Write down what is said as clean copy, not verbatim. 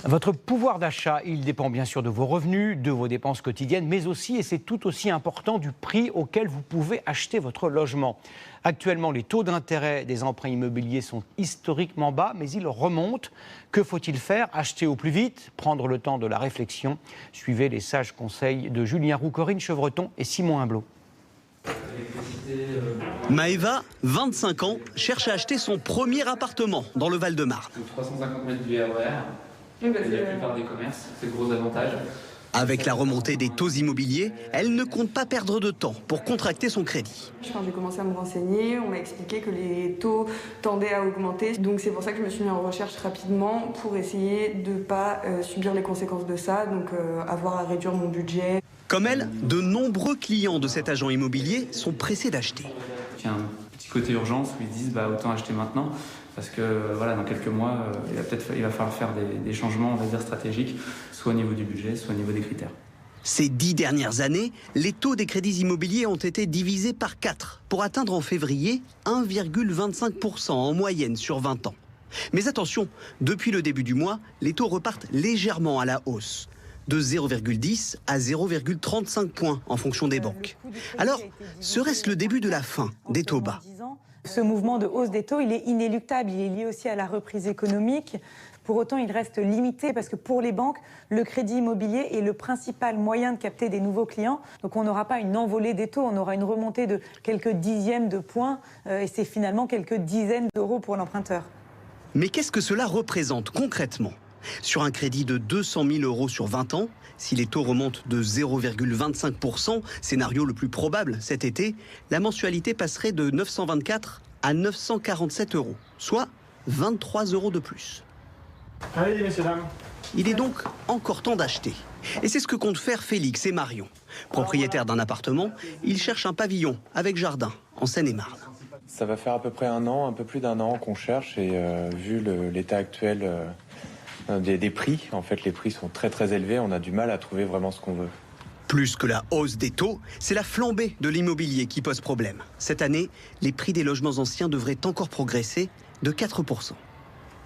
Votre pouvoir d'achat, il dépend bien sûr de vos revenus, de vos dépenses quotidiennes, mais aussi, et c'est tout aussi important, du prix auquel vous pouvez acheter votre logement. Actuellement, les taux d'intérêt des emprunts immobiliers sont historiquement bas, mais ils remontent. Que faut-il faire? Acheter au plus vite, prendre le temps de la réflexion. Suivez les sages conseils de Julien Roux, Corinne Chevreton et Simon Humblot. Maëva, 25 ans, cherche à acheter son premier appartement dans le Val-de-Marne. 350 mètres du RER. Il y a la plupart des commerces, c'est le gros avantage. Avec la remontée des taux immobiliers, elle ne compte pas perdre de temps pour contracter son crédit. J'ai commencé à me renseigner, on m'a expliqué que les taux tendaient à augmenter. Donc c'est pour ça que je me suis mis en recherche rapidement pour essayer de ne pas subir les conséquences de ça, donc avoir à réduire mon budget. Comme elle, de nombreux clients de cet agent immobilier sont pressés d'acheter. Il y a un petit côté urgence où ils disent autant acheter maintenant. Parce que voilà, dans quelques mois, il va falloir faire des changements, on va dire, stratégiques, soit au niveau du budget, soit au niveau des critères. Ces 10 dernières années, les taux des crédits immobiliers ont été divisés par 4 pour atteindre en février 1,25% en moyenne sur 20 ans. Mais attention, depuis le début du mois, les taux repartent légèrement à la hausse, de 0,10 à 0,35 points en fonction des banques. Alors, serait-ce le début de la fin des taux bas ? Ce mouvement de hausse des taux, il est inéluctable, il est lié aussi à la reprise économique. Pour autant, il reste limité parce que pour les banques, le crédit immobilier est le principal moyen de capter des nouveaux clients. Donc on n'aura pas une envolée des taux, on aura une remontée de quelques dixièmes de points et c'est finalement quelques dizaines d'euros pour l'emprunteur. Mais qu'est-ce que cela représente concrètement ? Sur un crédit de 200 000 euros sur 20 ans, si les taux remontent de 0,25%, scénario le plus probable cet été, la mensualité passerait de 924 à 947 euros, soit 23 euros de plus. Allez, messieurs, dames. Il est donc encore temps d'acheter. Et c'est ce que comptent faire Félix et Marion. Propriétaires d'un appartement, ils cherchent un pavillon avec jardin en Seine-et-Marne. Ça va faire à peu près un an, un peu plus d'un an qu'on cherche et vu l'état actuel des prix, en fait les prix sont très élevés, on a du mal à trouver vraiment ce qu'on veut. Plus que la hausse des taux, c'est la flambée de l'immobilier qui pose problème. Cette année, les prix des logements anciens devraient encore progresser de 4%.